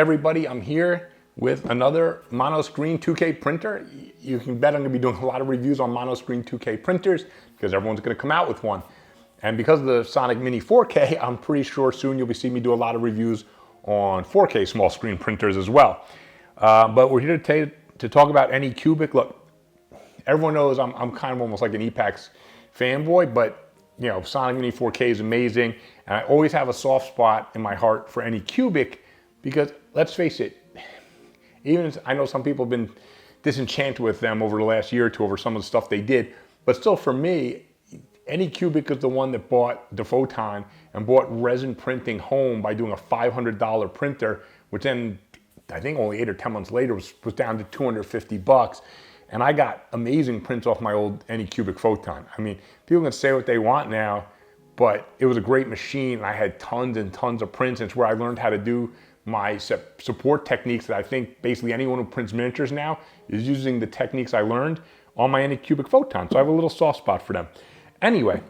everybody, I'm here with another monoscreen 2K printer. You can bet I'm going to be doing a lot of reviews on monoscreen 2K printers because everyone's going to come out with one. And because of the Sonic Mini 4K, I'm pretty sure soon you'll be seeing me do a lot of reviews on 4K small screen printers as well. But we're here to talk about Anycubic. Look, everyone knows I'm kind of almost like an Epax fanboy, but you know, Sonic Mini 4K is amazing. And I always have a soft spot in my heart for Anycubic because let's face it, even I know some people have been disenchanted with them over the last year or two over some of the stuff they did, but still for me, Anycubic is the one that bought the Photon and bought resin printing home by doing a $500 printer, which then I think only 8 or 10 months later was down to $250. And I got amazing prints off my old Anycubic Photon. I mean, people can say what they want now, but it was a great machine. I had tons and tons of prints. It's where I learned how to do my support techniques that I think basically anyone who prints miniatures now is using the techniques I learned on my Anycubic Photon. So I have a little soft spot for them. Anyway,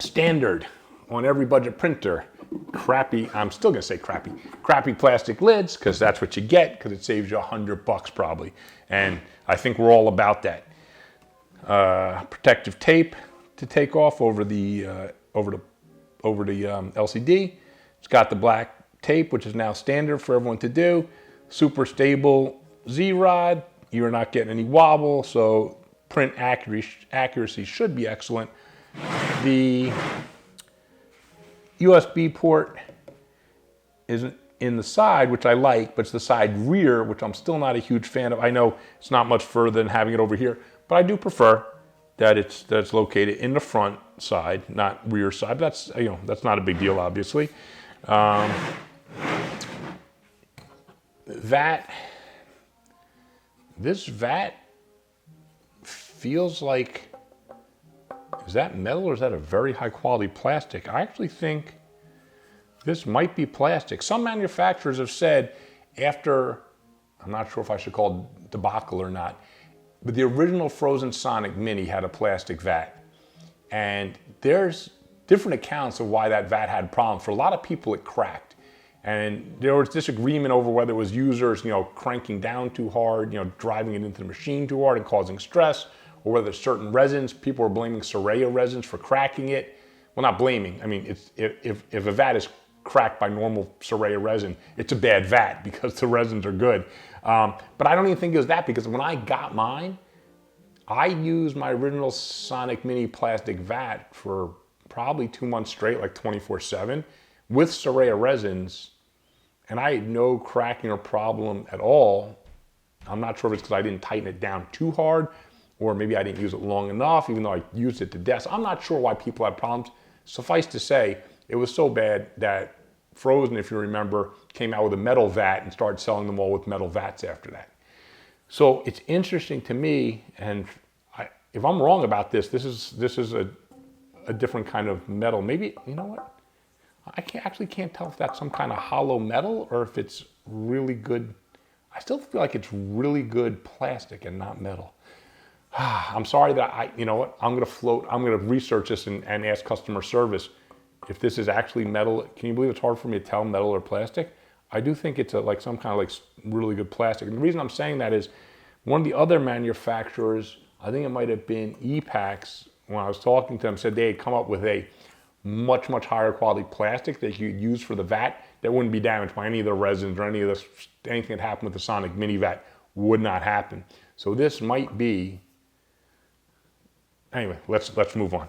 standard on every budget printer, crappy, I'm still gonna say crappy plastic lids, because that's what you get, because it saves you $100 probably. And I think we're all about that. Protective tape to take off over the LCD. It's got the black tape, which is now standard for everyone to do. Super stable Z-rod. You're not getting any wobble, so print accuracy should be excellent. The USB port isn't in the side, which I like, but it's the side rear, which I'm still not a huge fan of. I know it's not much further than having it over here, but I do prefer that it's located in the front side, not rear side. That's, you know, that's not a big deal, obviously. This vat feels like, is that metal or is that a very high quality plastic? I actually think this might be plastic. Some manufacturers have said after, I'm not sure if I should call it debacle or not, but the original Frozen Sonic Mini had a plastic vat. And there's different accounts of why that vat had problems. For a lot of people, it cracked. And there was disagreement over whether it was users, you know, cranking down too hard, you know, driving it into the machine too hard and causing stress, or whether certain resins, people were blaming Soraya resins for cracking it. Well, not blaming. I mean, if a vat is cracked by normal Soraya resin, it's a bad vat because the resins are good. But I don't even think it was that, because when I got mine, I used my original Sonic Mini plastic vat for probably 2 months straight, like 24/7, with Soraya resins, and I had no cracking or problem at all. I'm not sure if it's because I didn't tighten it down too hard, or maybe I didn't use it long enough, even though I used it to death. I'm not sure why people had problems. Suffice to say, it was so bad that Frozen, if you remember, came out with a metal vat and started selling them all with metal vats after that. So it's interesting to me, and if I'm wrong about this, this is a different kind of metal. Maybe, you know what? I actually can't tell if that's some kind of hollow metal or if it's really good. I still feel like it's really good plastic and not metal. I'm sorry that you know what? I'm gonna research this and ask customer service if this is actually metal. Can you believe it's hard for me to tell metal or plastic? I do think it's like some kind of like really good plastic. And the reason I'm saying that is one of the other manufacturers, I think it might have been Epax, when I was talking to them, said they had come up with a much higher quality plastic that you could use for the vat that wouldn't be damaged by any of the resins or any of this, anything that happened with the Sonic Mini vat would not happen. So this might be, anyway, let's move on.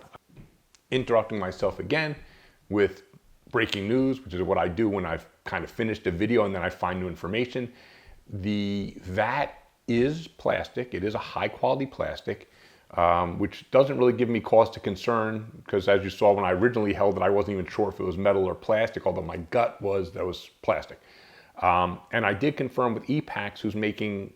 Interrupting myself again with breaking news, which is what I do when I've kind of finished a video and then I find new information. The vat is plastic. It is a high quality plastic, which doesn't really give me cause to concern, because as you saw when I originally held it, I wasn't even sure if it was metal or plastic, although my gut was that it was plastic. And I did confirm with Epax, who's making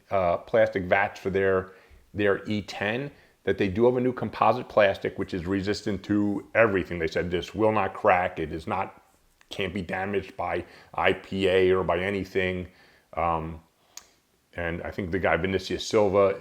plastic vats for their E10, that they do have a new composite plastic which is resistant to everything. They said this will not crack, it is not, can't be damaged by IPA or by anything. And I think the guy Vinicius Silva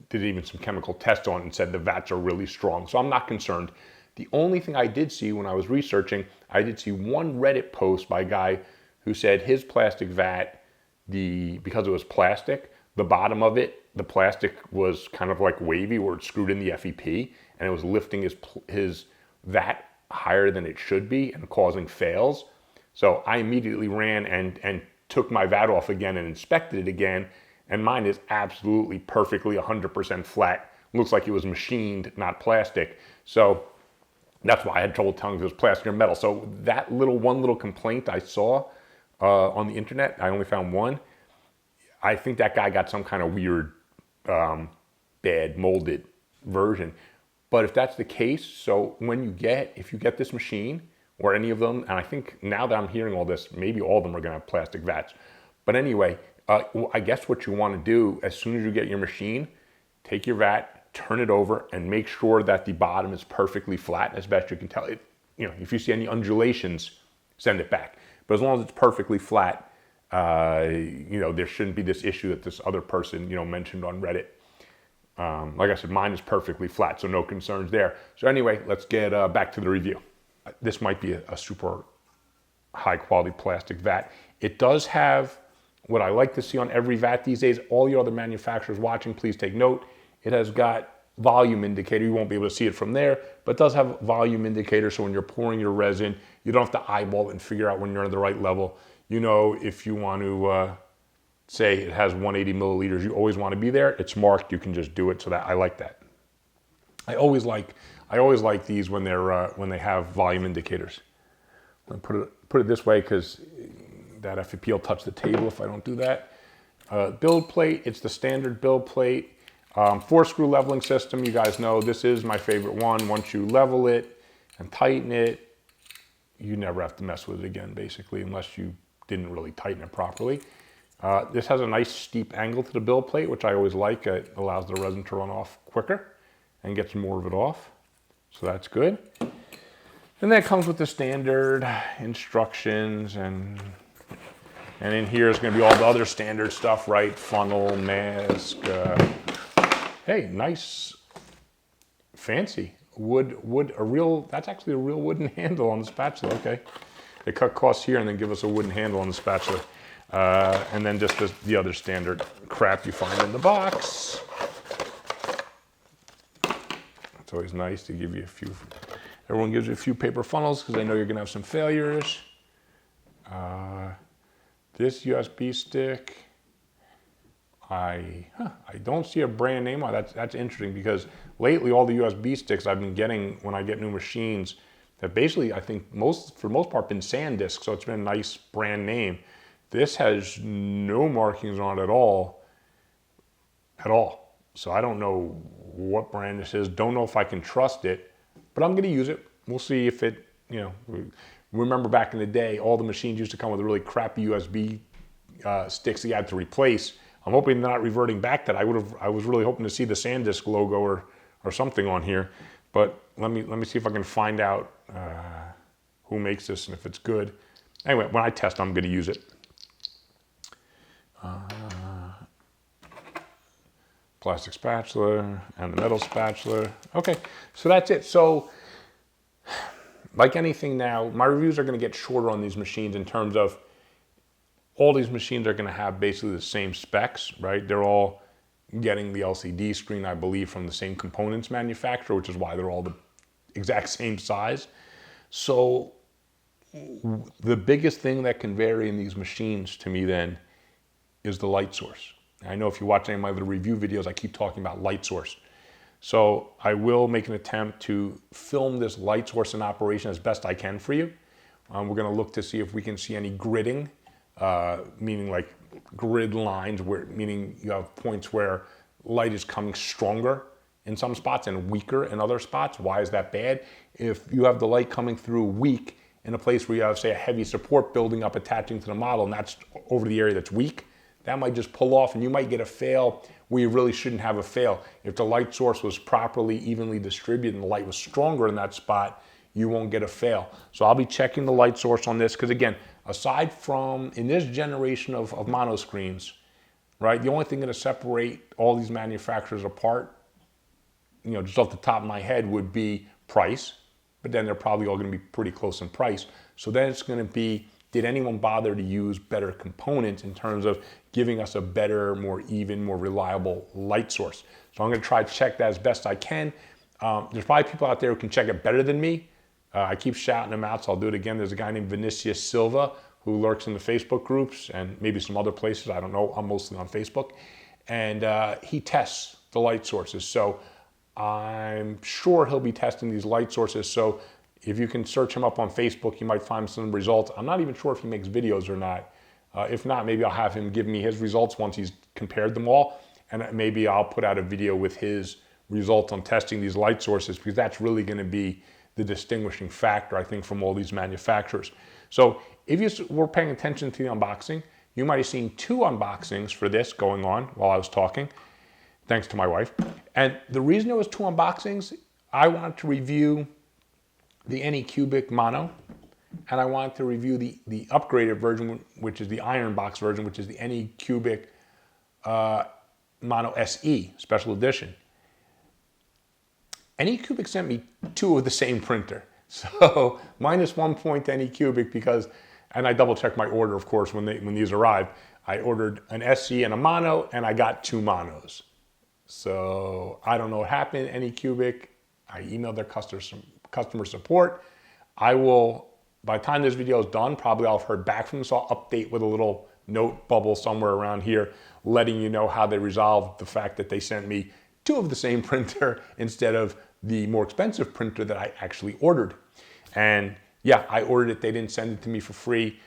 did even some chemical tests on it and said the vats are really strong. So I'm not concerned. The only thing I did see when I was researching, I did see one Reddit post by a guy who said his plastic vat, because it was plastic, the bottom of it, the plastic was kind of like wavy where it screwed in the FEP, and it was lifting his vat higher than it should be and causing fails. So I immediately ran and took my vat off again and inspected it again, and mine is absolutely perfectly 100% flat. Looks like it was machined, not plastic. So that's why I had trouble telling if it was plastic or metal. So that one little complaint I saw on the internet, I only found one. I think that guy got some kind of weird, bad molded version. But if that's the case, so if you get this machine or any of them, and I think now that I'm hearing all this, maybe all of them are going to have plastic vats. But anyway, I guess what you want to do as soon as you get your machine, take your vat, turn it over, and make sure that the bottom is perfectly flat as best you can tell. If you see any undulations, send it back. But as long as it's perfectly flat, there shouldn't be this issue that this other person, mentioned on Reddit. Like I said, mine is perfectly flat, so no concerns there. So anyway, let's get back to the review. This might be a super high quality plastic vat. It does have what I like to see on every vat these days. All your other manufacturers watching, please take note. It has got volume indicator. You won't be able to see it from there, but it does have volume indicator. So when you're pouring your resin, you don't have to eyeball it and figure out when you're at the right level. If you want to say it has 180 milliliters, you always want to be there. It's marked. You can just do it. So that I like that. I always like these when they have volume indicators. I'm gonna put it this way because that FEP will touch the table if I don't do that. Build plate. It's the standard build plate. 4-screw leveling system. You guys know this is my favorite one. Once you level it and tighten it, you never have to mess with it again, basically, unless you didn't really tighten it properly. This has a nice steep angle to the build plate, which I always like. It allows the resin to run off quicker and gets more of it off. So that's good. And that comes with the standard instructions, and in here is going to be all the other standard stuff, right? Funnel, mask. Hey, nice, fancy wood. That's actually a real wooden handle on the spatula. Okay, they cut costs here and then give us a wooden handle on the spatula. And then just the other standard crap you find in the box. It's always nice to give you everyone gives you a few paper funnels because they know you're gonna have some failures. This USB stick, I don't see a brand name on it. That's interesting because lately all the USB sticks I've been getting when I get new machines have basically, I think for the most part, been SanDisk, so it's been a nice brand name. This has no markings on it at all. So I don't know what brand this is. Don't know if I can trust it, but I'm gonna use it. We'll see if it, remember back in the day, all the machines used to come with really crappy USB sticks that you had to replace. I'm hoping they're not reverting back to that. I was really hoping to see the SanDisk logo or something on here, but let me see if I can find out who makes this and if it's good. Anyway, when I test, I'm gonna use it. Plastic spatula and the metal spatula. Okay, so that's it. So like anything now, my reviews are going to get shorter on these machines in terms of all these machines are going to have basically the same specs, right? They're all getting the LCD screen, I believe, from the same components manufacturer, which is why they're all the exact same size. So the biggest thing that can vary in these machines to me then is the light source. I know if you watch any of my other review videos, I keep talking about light source. So I will make an attempt to film this light source in operation as best I can for you. We're going to look to see if we can see any gridding, meaning like grid lines, meaning you have points where light is coming stronger in some spots and weaker in other spots. Why is that bad? If you have the light coming through weak in a place where you have, say, a heavy support building up attaching to the model, and that's over the area that's weak, that might just pull off and you might get a fail where you really shouldn't have a fail. If the light source was properly evenly distributed and the light was stronger in that spot, you won't get a fail. So I'll be checking the light source on this because, again, aside from in this generation of monoscreens, right, the only thing going to separate all these manufacturers apart, just off the top of my head, would be price. But then they're probably all going to be pretty close in price. So then it's going to be did anyone bother to use better components in terms of giving us a better, more even, more reliable light source? So I'm going to try to check that as best I can. There's probably people out there who can check it better than me. I keep shouting them out, so I'll do it again. There's a guy named Vinicius Silva who lurks in the Facebook groups and maybe some other places. I don't know. I'm mostly on Facebook. And he tests the light sources. So I'm sure he'll be testing these light sources. So if you can search him up on Facebook, you might find some results. I'm not even sure if he makes videos or not. If not, maybe I'll have him give me his results once he's compared them all. And maybe I'll put out a video with his results on testing these light sources, because that's really going to be the distinguishing factor, I think, from all these manufacturers. So if you were paying attention to the unboxing, you might have seen 2 unboxings for this going on while I was talking, thanks to my wife. And the reason there was 2 unboxings, I wanted to review the Anycubic Mono, and I wanted to review the upgraded version, which is the iron box version, which is the Anycubic Mono SE Special Edition. Anycubic sent me 2 of the same printer. So -1 point to Anycubic because, and I double checked my order, of course, when these arrived. I ordered an SE and a Mono, and I got 2 Monos. So I don't know what happened. Anycubic, I emailed their customer support. I will, by the time this video is done, probably I'll have heard back from them, so I'll update with a little note bubble somewhere around here, letting you know how they resolved the fact that they sent me 2 of the same printer instead of the more expensive printer that I actually ordered. And yeah, I ordered it. They didn't send it to me for free.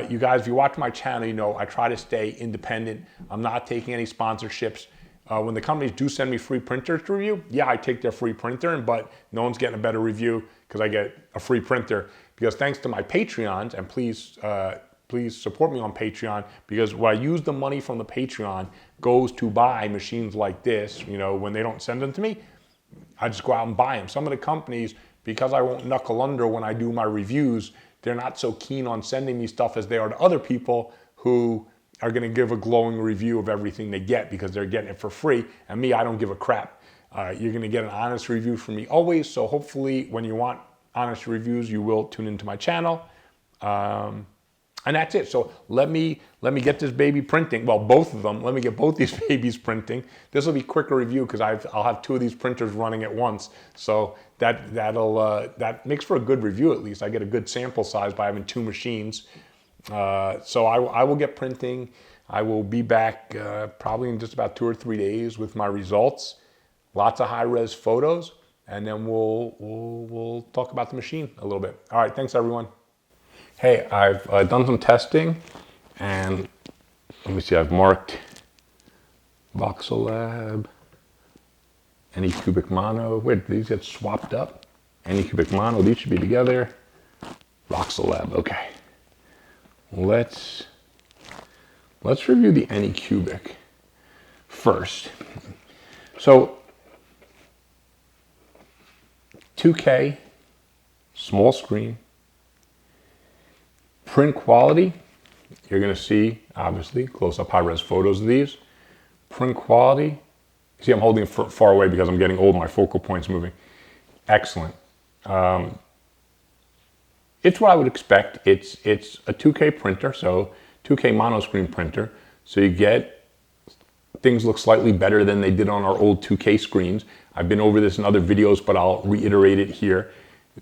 You guys, if you watch my channel, you know I try to stay independent. I'm not taking any sponsorships. When the companies do send me free printers to review, yeah, I take their free printer, but no one's getting a better review because I get a free printer. Because thanks to my Patreons, and please support me on Patreon, because what I use the money from the Patreon goes to buy machines like this. You know, when they don't send them to me, I just go out and buy them. Some of the companies, because I won't knuckle under when I do my reviews, they're not so keen on sending me stuff as they are to other people who are going to give a glowing review of everything they get because they're getting it for free. And me, I don't give a crap. You're going to get an honest review from me always. So hopefully when you want honest reviews, you will tune into my channel. And that's it. So let me get this baby printing. Well, both of them. Let me get both these babies printing. This will be quicker review because I'll have 2 of these printers running at once. So that makes for a good review at least. I get a good sample size by having 2 machines. So I will get printing. I will be back probably in just about 2 or 3 days with my results. Lots of high-res photos, and then we'll talk about the machine a little bit. All right, thanks everyone. Hey, I've done some testing, and let me see, I've marked Voxelab, Anycubic Mono. Wait, did these get swapped up? Anycubic Mono, these should be together. Voxelab, okay. Let's review the Anycubic first. So 2K, small screen. Print quality, you're going to see, obviously, close-up high-res photos of these. Print quality, see I'm holding it far away because I'm getting old and my focal point's moving. Excellent. It's what I would expect. It's a 2K printer, so 2K monoscreen printer. So you get, things look slightly better than they did on our old 2K screens. I've been over this in other videos, but I'll reiterate it here.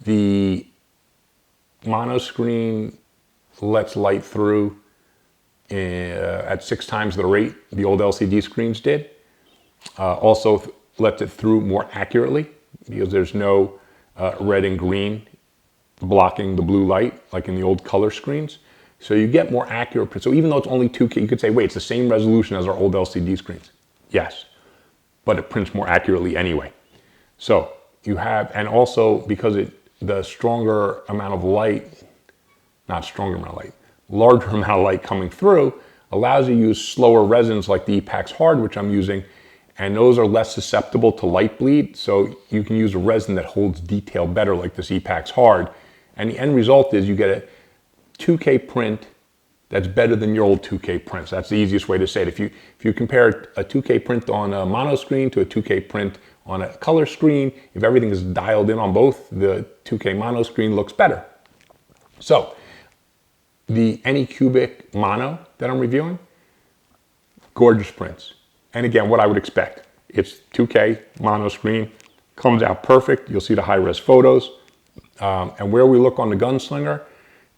The monoscreen lets light through at 6 times the rate the old LCD screens did. Also lets it through more accurately because there's no red and green blocking the blue light like in the old color screens. So you get more accurate print. So even though it's only 2K, you could say, wait, it's the same resolution as our old LCD screens. Yes, but it prints more accurately anyway. So you have, and also because the stronger amount of light, not stronger amount of light, larger amount of light coming through allows you to use slower resins like the Epax Hard, which I'm using, and those are less susceptible to light bleed. So you can use a resin that holds detail better like this Epax Hard. And the end result is you get a 2K print that's better than your old 2K prints. That's the easiest way to say it. If you compare a 2K print on a mono screen to a 2K print on a color screen, if everything is dialed in on both, the 2K mono screen looks better. So the Anycubic Mono that I'm reviewing, gorgeous prints. And again, what I would expect. It's 2K mono screen, comes out perfect. You'll see the high-res photos. And where we look on the Gunslinger,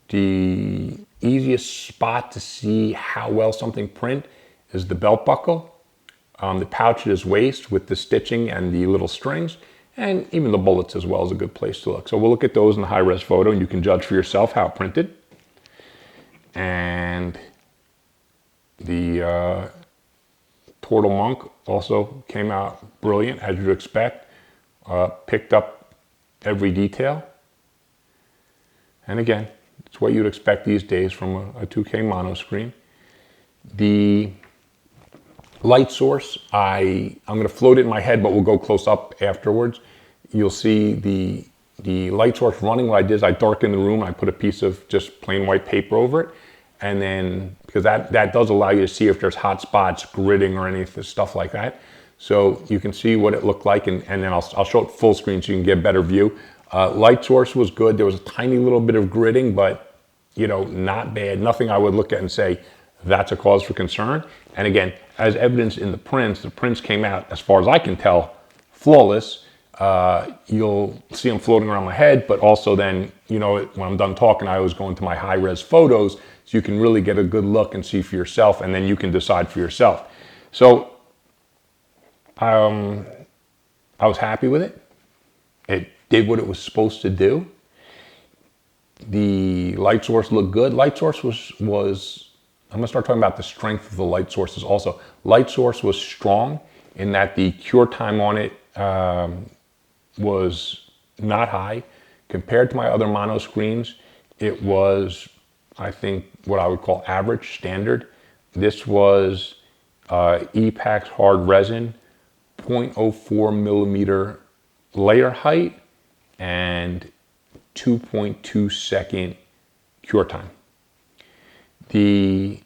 the easiest spot to see how well something print is the belt buckle, the pouch at his waist with the stitching and the little strings, and even the bullets as well is a good place to look. So we'll look at those in the high-res photo, and you can judge for yourself how it printed. And the Turtle Monk also came out brilliant, as you'd expect. Picked up every detail. And again, it's what you'd expect these days from a 2K mono screen. The light source, I'm going to float it in my head, but we'll go close up afterwards. You'll see the light source running. What I did is I darkened the room. I put a piece of just plain white paper over it. And then, because that does allow you to see if there's hot spots, gridding, or any stuff like that. So you can see what it looked like, and then I'll show it full screen so you can get a better view. Light source was good. There was a tiny little bit of gridding, but you know, not bad. Nothing I would look at and say, that's a cause for concern. And again, as evidenced in the prints came out, as far as I can tell, flawless. You'll see them floating around my head, but also then, you know, when I'm done talking, I always go into my high-res photos so you can really get a good look and see for yourself, and then you can decide for yourself. So I was happy with it. It did what it was supposed to do. The light source looked good. Light source was I'm gonna start talking about the strength of the light sources also. Light source was strong in that the cure time on it was not high. Compared to my other mono screens, it was, I think, what I would call average, standard. This was EPAX hard resin, 0.04 millimeter layer height, and 2.2 second cure time. The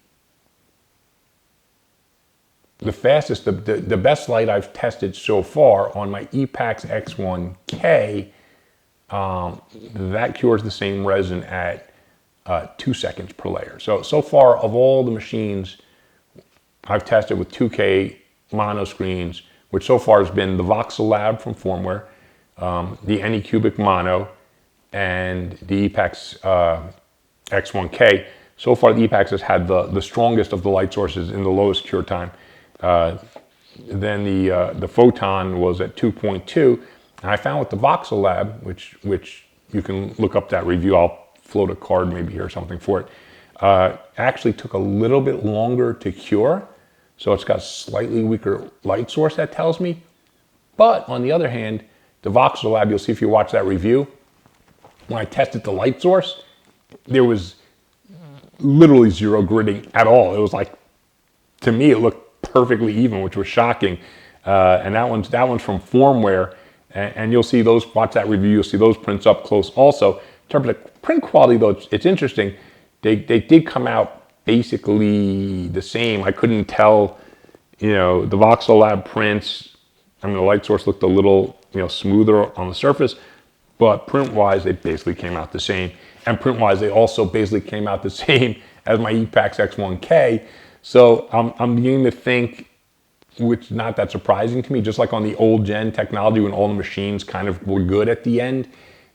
fastest, the best light I've tested so far on my EPAX X1K, that cures the same resin at 2 seconds per layer. So far, of all the machines I've tested with 2K mono screens, which so far has been the Voxel Lab from Formware, the Anycubic Mono, and the EPAX X1K. So far, the EPAX has had the strongest of the light sources in the lowest cure time. Then the Photon was at 2.2, and I found with the Voxel Lab, which you can look up that review. I'll float a card maybe here or something for it. Actually took a little bit longer to cure, so it's got slightly weaker light source, that tells me. But on the other hand, the Voxel Lab, you'll see if you watch that review, when I tested the light source, there was literally zero gridding at all. It was like, to me, it looked perfectly even, which was shocking. And that one's from Formware, and you'll see those. Watch that review. You'll see those prints up close. Also, in terms of print quality, though, it's interesting. They did come out basically the same. I couldn't tell, you know, the Voxel Lab prints. I mean, the light source looked a little, you know, smoother on the surface, but print-wise, they basically came out the same. And print-wise, they also basically came out the same as my EPAX X1K. So I'm beginning to think, which is not that surprising to me, just like on the old gen technology when all the machines kind of were good at the end,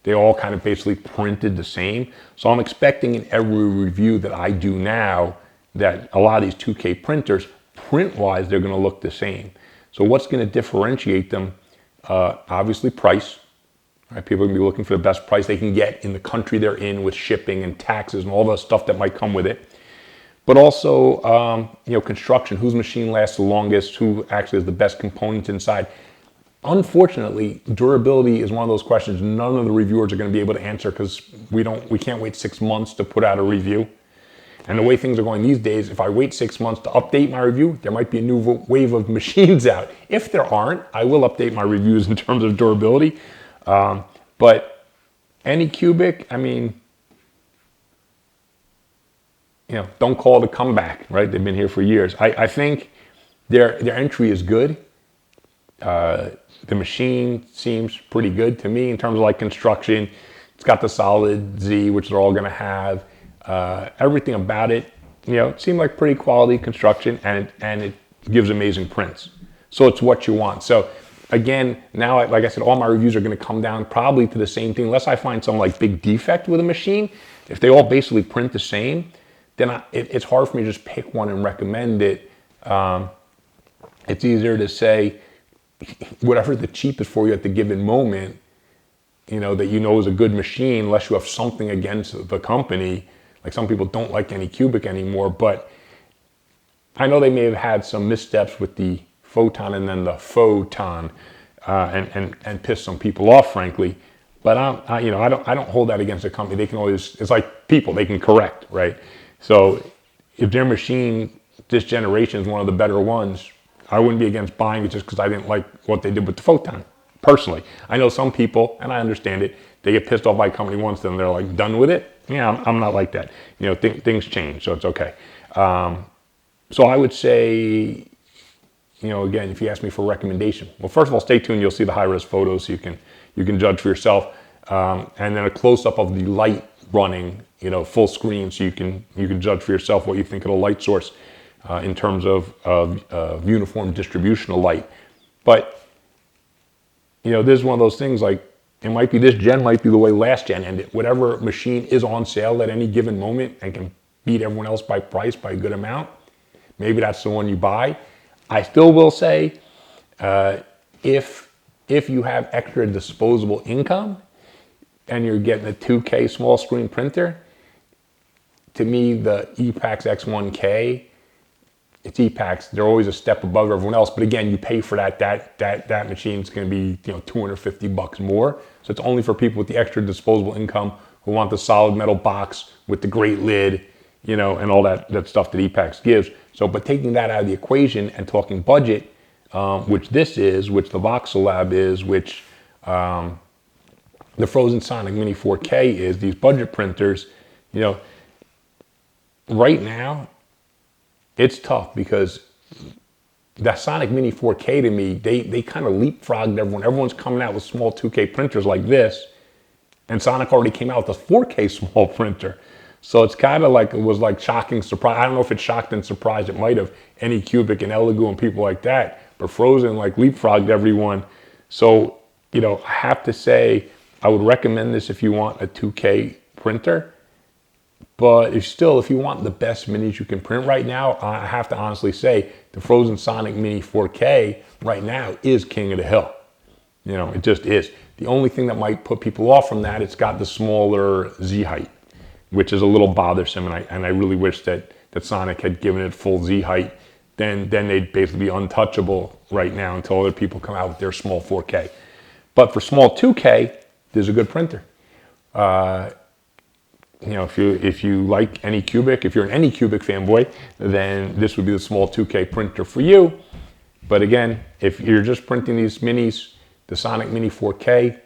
they all kind of basically printed the same. So I'm expecting in every review that I do now that a lot of these 2K printers, print-wise, they're gonna look the same. So what's gonna differentiate them? Obviously price. Right? People are gonna be looking for the best price they can get in the country they're in with shipping and taxes and all the stuff that might come with it. But also, you know, construction, whose machine lasts the longest, who actually has the best components inside. Unfortunately, durability is one of those questions none of the reviewers are going to be able to answer because we can't wait 6 months to put out a review. And the way things are going these days, if I wait 6 months to update my review, there might be a new wave of machines out. If there aren't, I will update my reviews in terms of durability. But Anycubic, I mean, you know, don't call it a comeback, right? They've been here for years. I think their entry is good. The machine seems pretty good to me in terms of like construction. It's got the solid Z, which they're all going to have. Everything about it, it seemed like pretty quality construction, and it gives amazing prints. So it's what you want. So again, now, like I said, all my reviews are going to come down probably to the same thing, unless I find some like big defect with a machine. If they all basically print the same, then it's hard for me to just pick one and recommend it. It's easier to say whatever the cheapest for you at the given moment, that is a good machine, unless you have something against the company. Like some people don't like Anycubic anymore, but I know they may have had some missteps with the Photon and then the Photon, and pissed some people off, frankly. But I don't hold that against the company. They can always, it's like people, they can correct, right? So if their machine, this generation, is one of the better ones, I wouldn't be against buying it just because I didn't like what they did with the Photon, personally. I know some people, and I understand it, they get pissed off by a company once, then they're like done with it. Yeah, I'm not like that. Things change, so it's okay. So I would say, again, if you ask me for a recommendation, well, first of all, stay tuned. You'll see the high-res photos, so you can judge for yourself, and then a close-up of the light running, full screen, so you can judge for yourself what you think of the light source in terms of uniform distribution of light. But this is one of those things, like, it might be this gen, might be the way last gen ended. Whatever machine is on sale at any given moment and can beat everyone else by price by a good amount, maybe that's the one you buy. I still will say, if you have extra disposable income and you're getting a 2K small screen printer, to me, the Epax X1K, it's Epax, they're always a step above everyone else. But again, you pay for that machine's going to be $250 more. So it's only for people with the extra disposable income who want the solid metal box with the great lid, and all that stuff that Epax gives. So, but taking that out of the equation and talking budget, which this is, which the Voxelab is, which the Frozen Sonic Mini 4K is, these budget printers, right now, it's tough because that Sonic Mini 4K, to me, they kind of leapfrogged everyone. Everyone's coming out with small 2K printers like this, and Sonic already came out with a 4K small printer. So it's kind of like, it was like shocking surprise. I don't know if it shocked and surprised. It might have, Anycubic and Elegoo and people like that. But Frozen like leapfrogged everyone. So, I have to say, I would recommend this if you want a 2K printer. But if you want the best minis you can print right now, I have to honestly say the Frozen Sonic Mini 4K right now is king of the hill. It just is. The only thing that might put people off from that, it's got the smaller Z height, which is a little bothersome, and I really wish that Sonic had given it full Z height. Then they'd basically be untouchable right now until other people come out with their small 4K. But for small 2K, there's a good printer. If you like Anycubic, if you're an Anycubic fanboy, then this would be the small 2K printer for you. But again, if you're just printing these minis, the Sonic Mini 4K,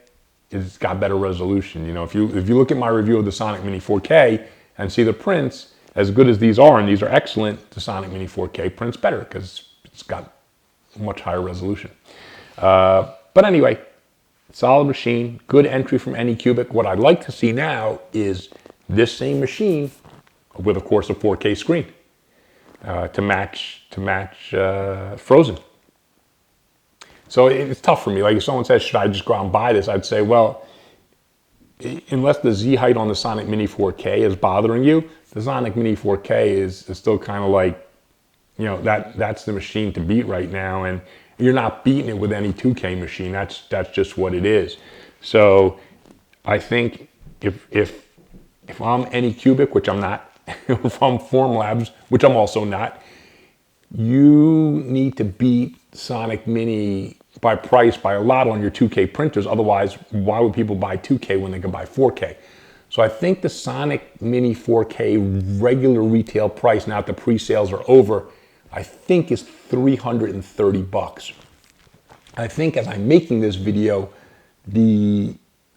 it's got better resolution. If you look at my review of the Sonic Mini 4K and see the prints, as good as these are, and these are excellent, the Sonic Mini 4K prints better because it's got much higher resolution. But anyway, solid machine, good entry from Anycubic. What I'd like to see now is this same machine with, of course, a 4K screen to match Frozen. So it's tough for me. Like if someone says, should I just go out and buy this? I'd say, well, unless the Z height on the Sonic Mini 4K is bothering you, the Sonic Mini 4K is still kind of like, that's the machine to beat right now. And you're not beating it with any 2K machine. That's just what it is. So I think if I'm Anycubic, which I'm not, if I'm Formlabs, which I'm also not, you need to beat Sonic Mini by price by a lot on your 2K printers. Otherwise, why would people buy 2K when they can buy 4K? So I think the Sonic Mini 4K regular retail price, now that the pre-sales are over, I think is $330. I think as I'm making this video, the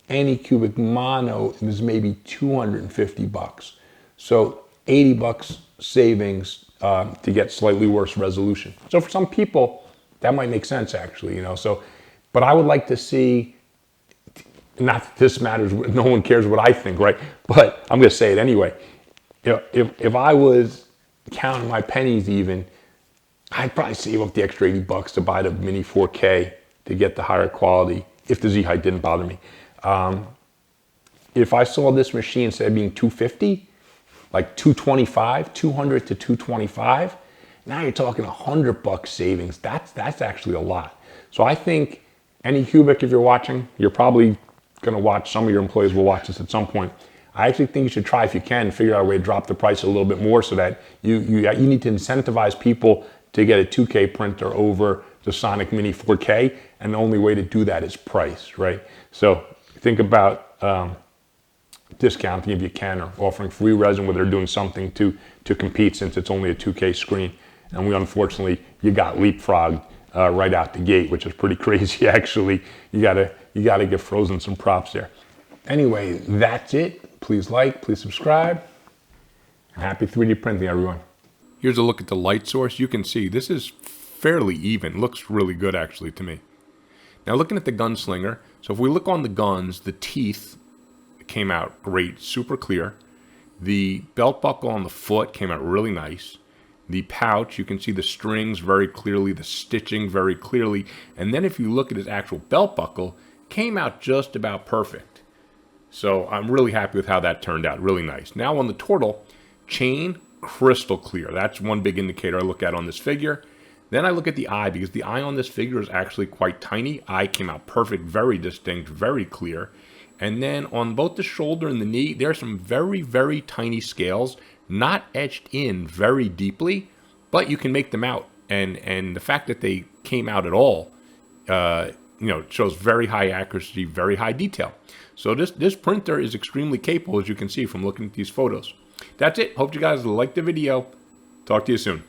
Anycubic Mono is maybe $250. So $80 savings to get slightly worse resolution. So for some people, that might make sense actually, So, but I would like to see, not that this matters, no one cares what I think, right? But I'm going to say it anyway. if I was counting my pennies even, I'd probably save up the extra $80 to buy the Mini 4K to get the higher quality if the Z height didn't bother me. If I saw this machine instead of being $250, like $225, $200 to $225, now you're talking $100 savings. That's actually a lot. So I think Anycubic, if you're watching, you're probably going to watch. Some of your employees will watch this at some point. I actually think you should try, if you can, figure out a way to drop the price a little bit more so that you need to incentivize people to get a 2K printer over the Sonic Mini 4K, and the only way to do that is price, right? So think about discounting if you can, or offering free resin where they're doing something to compete, since it's only a 2K screen. And we, unfortunately, you got leapfrogged right out the gate, which is pretty crazy actually. You gotta give Frozen some props there. Anyway, that's it. Please like, please subscribe, and happy 3D printing, everyone. Here's a look at the light source. You can see this is fairly even. Looks really good actually to me. Now looking at the Gunslinger, so if we look on the guns, the teeth came out great, super clear. The belt buckle on the foot came out really nice. The pouch, you can see the strings very clearly, the stitching very clearly. And then if you look at his actual belt buckle, came out just about perfect. So I'm really happy with how that turned out, really nice. Now on the turtle, chain, crystal clear. That's one big indicator I look at on this figure. Then I look at the eye, because the eye on this figure is actually quite tiny. Eye came out perfect, very distinct, very clear. And then on both the shoulder and the knee, there are some very, very tiny scales, not etched in very deeply, but you can make them out. And the fact that they came out at all, shows very high accuracy, very high detail. So this printer is extremely capable, as you can see from looking at these photos. That's it. Hope you guys liked the video. Talk to you soon.